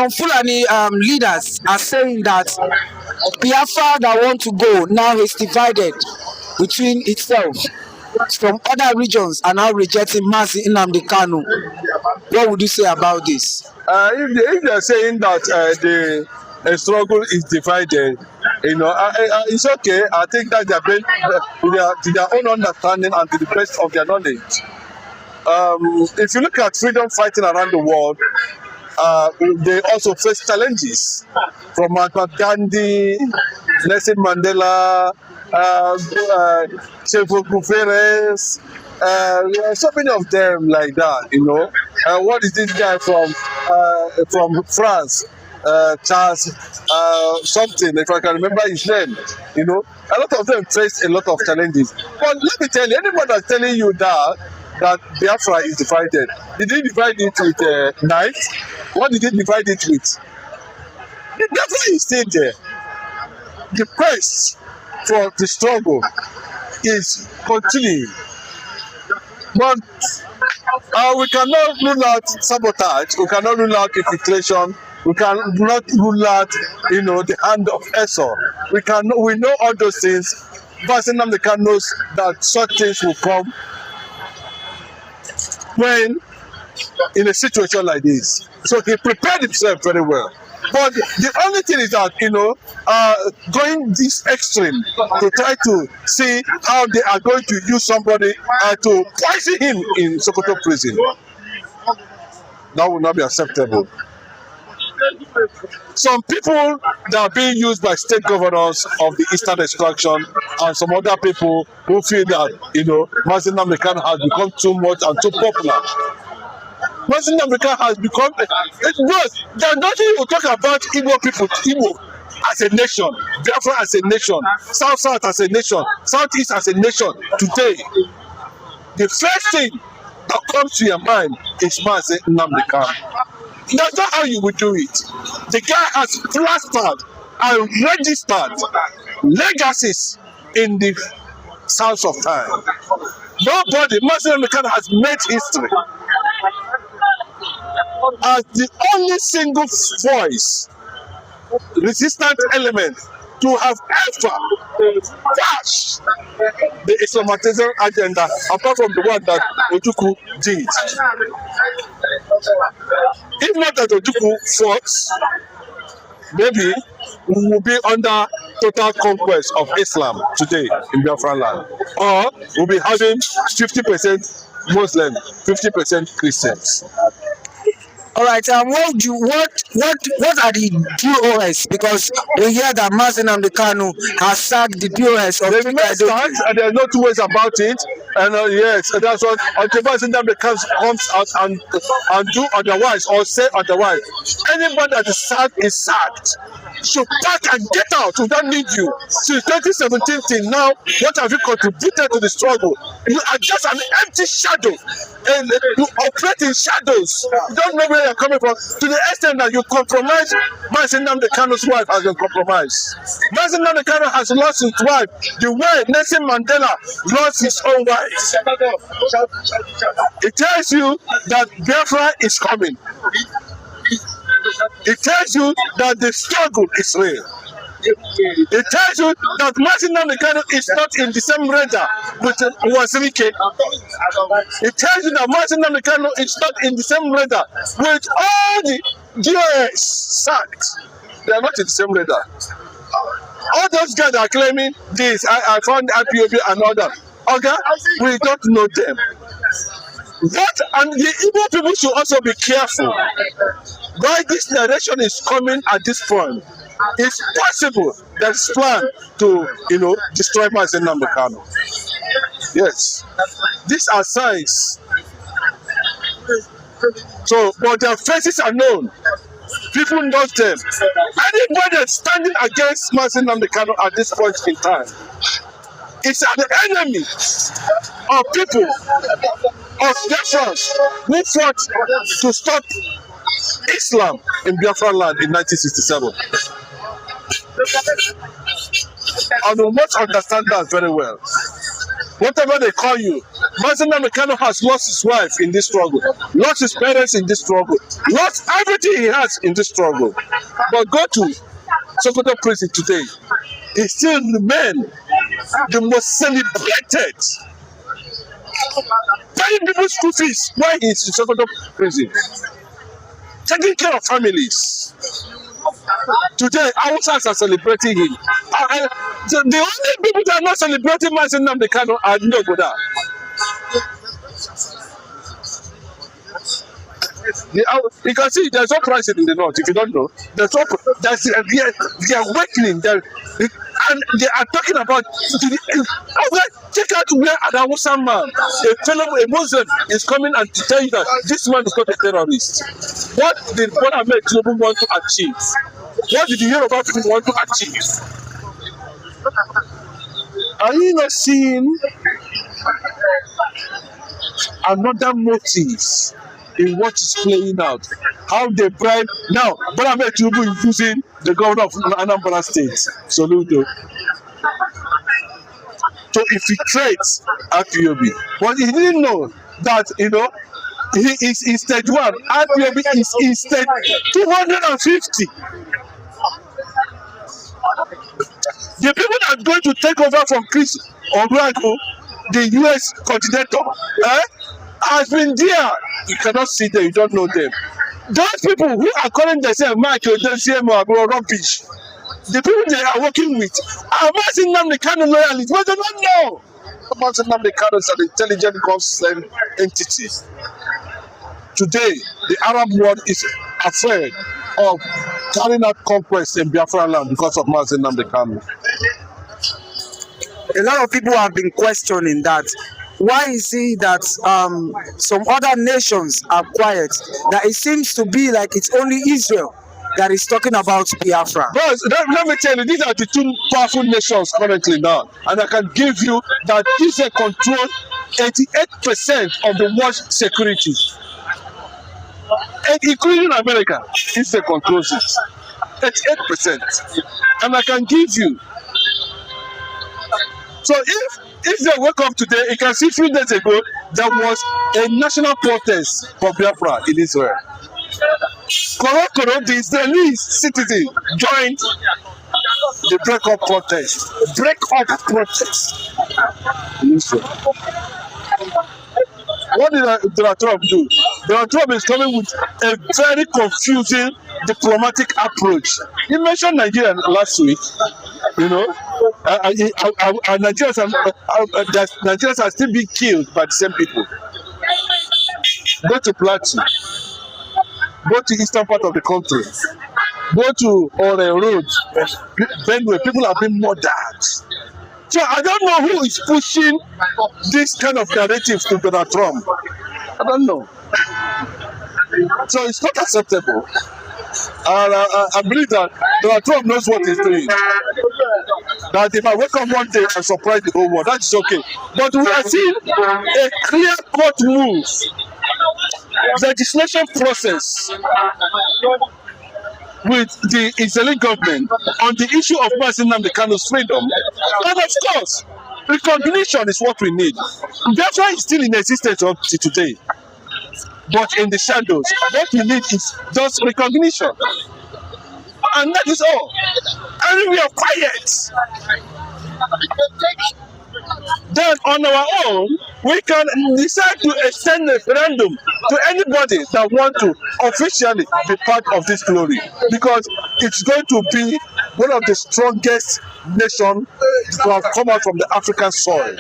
some Fulani leaders are saying that Biafra that want to go now is divided between itself. From other regions are now rejecting Mazi Nnamdi Kanu. What would you say about this? If they are saying that the struggle is divided, it's okay. I think that they are based to their own understanding and to the best of their knowledge. If you look at freedom fighting around the world, they also face challenges from Mahatma Gandhi, Nelson Mandela, so many of them like that. What is this guy from France? Charles something, if I can remember his name. A lot of them faced a lot of challenges. But let me tell you, anybody that's telling you that Biafra is divided, did he divide it with knife? What did he divide it with? Biafra is still there. The quest for the struggle is continuing. But we cannot rule out sabotage, we cannot rule out infiltration, we cannot rule out, the hand of Esau. We know all those things. Mazi Nnamdi Kanu knows that such things will come when in a situation like this. So he prepared himself very well. But the only thing is that, going this extreme to try to see how they are going to use somebody to poison him in Sokoto prison. That will not be acceptable. Some people that are being used by state governors of the Eastern Extraction and some other people who feel that, Mazi Nnamdi Kanu has become too much and too popular. Mazi Nnamdi Kanu has become, there's nothing you talk about Igbo people, Igbo as a nation, Biafra as a nation, South as a nation, Southeast as a nation today. The first thing that comes to your mind is Mazi Nnamdi Kanu. That's not how you would do it. The guy has plastered and registered legacies in the sands of time. Nobody, Mazi Nnamdi Kanu has made history as the only single voice, resistant element to have ever dashed the Islamization agenda, apart from the one that Ojukwu did. If not that Ojukwu fought, maybe we will be under total conquest of Islam today in Biafra land. Or we'll be having 50% Muslim, 50% Christians. All right. What are the DOS? Because we hear that Mazi Nnamdi Kanu has sacked the DOS of they may start, and there's no two ways about it. And yes, that's what until Mazi Nnamdi Kanu comes out and do otherwise or say otherwise. Anybody that is sacked is sacked. Should pack and get out. We don't need you. Since 2017 till now, what have you contributed to the struggle? You are just an empty shadow. And you operate in shadows. You don't know where you're coming from. To the extent that you compromise, Mazi Nnamdi Kanu's wife has been compromised. Mazi Nnamdi Kanu has lost his wife the way Nelson Mandela lost his own wife. It tells you that Biafra is coming. It tells you that the struggle is real. It tells you that Mazi Nnamdi Kanu is not in the same radar with Wazirike. It tells you that Mazi Nnamdi Kanu is not in the same radar with all the DOS sacked. They are not in the same radar. All those guys are claiming this. I found IPOB and all that. Okay, we don't know them. And the Igbo people should also be careful. Why this narration is coming at this point? It's possible that it's planned to, destroy Mazi Nnamdi Kanu. Yes, these are signs. So, but their faces are known. People know them. Anybody that's standing against Mazi Nnamdi Kanu at this point in time is an enemy of people, of Biafrans who fought to stop Islam in Biafra land in 1967. And we must understand that very well. Whatever they call you, Mazi Nnamdi Kanu has lost his wife in this struggle, lost his parents in this struggle, lost everything he has in this struggle. But go to Sokoto prison today, he still remains the most celebrated, paying people's school fees while he's in Sokoto prison, taking care of families. Today, Hausas are celebrating him. The only people that are not celebrating Mazi Nnamdi Kanu are Nogoda. You can see there's no crisis in the north. If you don't know, there's no. They are awakening. And they are talking about. Check out where an Hausa man, a Muslim, is coming and to tell you that this man is not a terrorist. What did Bola Ahmed Tinubu want to achieve? What did the Yoruba people want to achieve? Are you not seeing another motive in what is playing out? How they bribe now? Bola Ahmed Tinubu is using the governor of Anambra State, Soludo, to infiltrate IPOB. But he didn't know that, he is in stage 1. IPOB is in stage 250. The people that are going to take over from Chris Obrago, the US continental, has been there. You cannot see them, you don't know them. Those people who are calling themselves Michael Desiemo or rubbish, the people they are working with are Mazi Nnamdi Kanu loyalists, but they don't know. Mazi Nnamdi Kanu is an intelligent concerned entity. Today, the Arab world is afraid of carrying out conquest in Biafra land because of Mazi Nnamdi Kanu. A lot of people have been questioning that. Why is it that some other nations are quiet? That it seems to be like it's only Israel that is talking about Biafra. But let me tell you, these are the two powerful nations currently now. And I can give you that Israel controls 88% of the world's security. And including America, Israel controls it. 88%. And I can give you. So if they wake up today, you can see a few days ago, there was a national protest for Biafra in Israel. The Israeli citizen joined the break-up protest. Break-up protest in Israel. What did Donald Trump do? Donald Trump is coming with a very confusing diplomatic approach. He mentioned Nigeria last week, Nigerians are still being killed by the same people. Go to Plateau, go to eastern part of the country, go to Ore Road, Benue, people have been murdered. So I don't know who is pushing this kind of narrative to Donald Trump. I don't know. So it's not acceptable. And I believe that Donald Trump knows what he's doing. That if I wake up one day and surprise the whole world, that's okay. But we are seeing a clear-cut move, legislation process with the Israeli government on the issue of Mazi Nnamdi Kanu's freedom. And of course, recognition is what we need. Biafra is still in existence up to today. But in the shadows, what we need is just recognition. And that is all. And we are quiet. Then on our own, we can decide to extend the referendum to anybody that wants to officially be part of this glory. Because it's going to be one of the strongest nations to have come out from the African soil.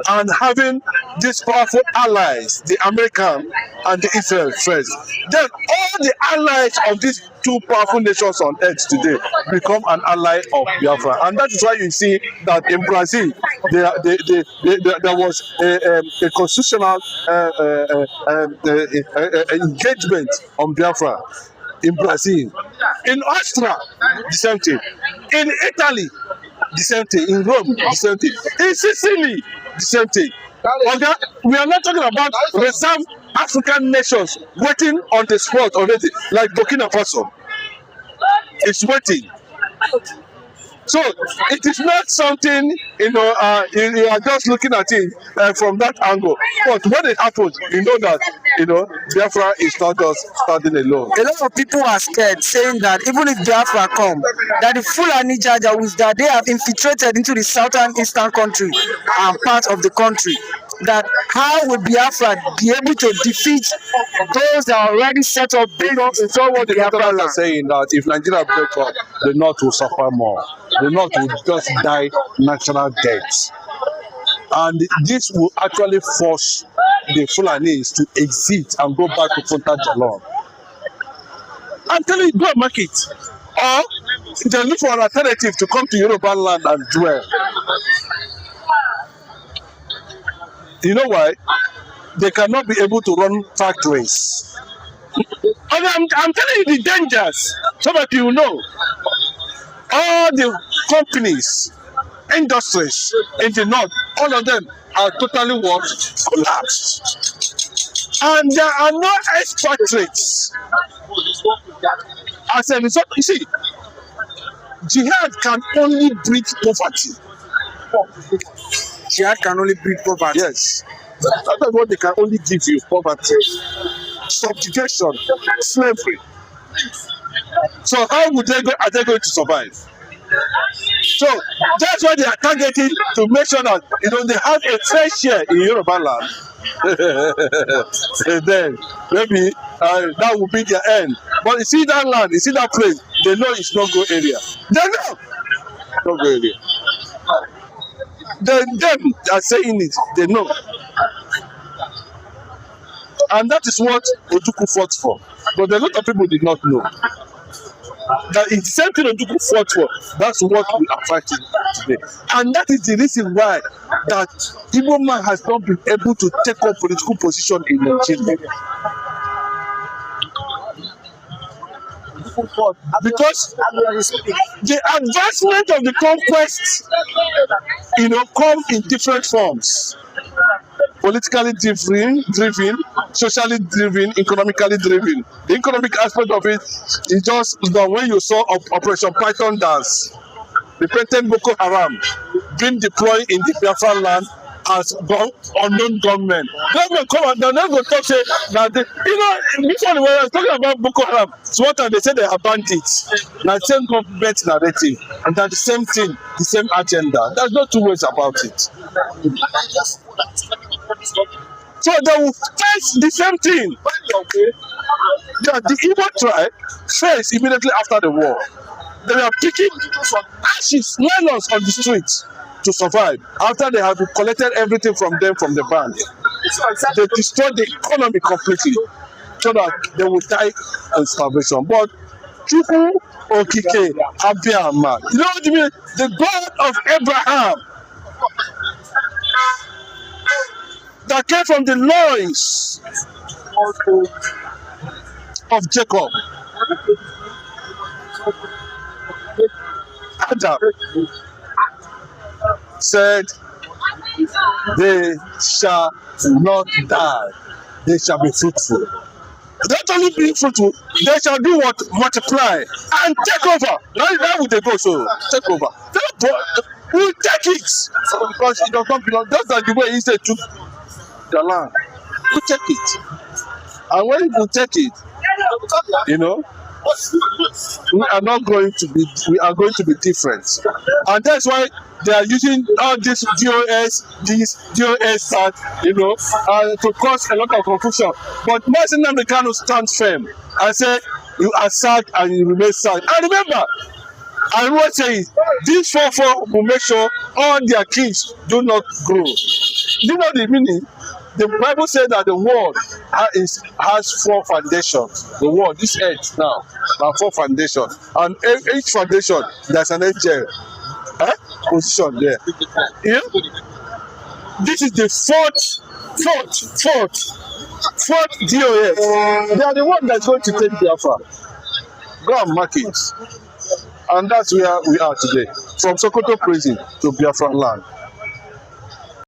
And having these powerful allies, the American and the Israel first, then all the allies of these two powerful nations on earth today become an ally of Biafra. And that is why you see that in Brazil, there was a constitutional engagement on Biafra in Brazil. In Austria, the same thing. In Italy, the same thing. In Rome, the same thing. In Sicily, the same thing. Okay? We are not talking about reserve African nations waiting on the spot already, like Burkina Faso. It's waiting. So it is not something, you are just looking at it from that angle. But when it happens, you know that, Biafra is not just standing alone. A lot of people are scared, saying that even if Biafra come, that the Fulani Janjaweeds that they have infiltrated into the southern eastern country and part of the country, that how will Biafra be able to defeat those that are already set up big up It's all what the veterans are saying, that if Nigeria breaks up, the North will suffer more. The North will just die natural deaths. And this will actually force the Fulanis to exit and go back to Punta Jalon. I'm telling you, go and mark it. Or they look for an alternative to come to Yoruba land and dwell. You know why? They cannot be able to run factories. And I'm telling you the dangers, so that you know. All the companies, industries in the north, all of them are totally collapsed. And there are no expatriates. As a result, you see, jihad can only breed poverty. Jihad can only breed poverty. Yes. That's what they can only give you, poverty. Subjugation, slavery. So how are they going to survive? So that's why they are targeting to make sure that they have a fair share in Yoruba land. And then maybe that will be their end. But you see that land, you see that place, they know it's not good area. They know not good area. Them are saying it, they know. And that is what Ojukwu fought for. But a lot of people did not know. That it's the same thing Ojukwu fought for. That's what we are fighting today. And that is the reason why that Igbo man has not been able to take up political position in Nigeria. Because the advancement of the conquest, come in different forms. Politically driven, socially driven, economically driven. The economic aspect of it is just when you saw Operation Python dance, the patent Boko Haram being deployed in the Biafra land as unknown gunmen. Government come and they're not going to talk say that before the was talking about Boko Haram, so what time they say they are bandits. Now the same government narrative and then the same thing, the same agenda. There's no two ways about it. So they will face the same thing that the Igbo tribe faced immediately after the war. They are picking ashes, nylons on the streets to survive after they have collected everything from them from the bank. They destroyed the economy completely so that they will die of starvation. But Chukwu Okike Abiyama, you know what I mean? The God of Abraham that came from the loins of Jacob, Adam, said, they shall not die, they shall be fruitful. Not only be fruitful, they shall do what? Multiply and take over. Now would they go so? Take over. We'll take it. Because it does not belong. Just like the way he said took the land. We'll take it. And when we take it, we are going to be different. And that's why they are using all this DOS to cause a lot of confusion. But Mazi Nnamdi Kanu stands firm and say, you are sad and you remain sad. And remember, I will say, these 4 will make sure all their kids do not grow. You know the meaning? The Bible says that the world has 4 foundations. The world, this earth now, has 4 foundations. And each foundation, there's an angel position there. Yeah? This is the fourth DOS. They are the one that's going to take Biafra. Go and mark it. And that's where we are today. From Sokoto prison to Biafra land.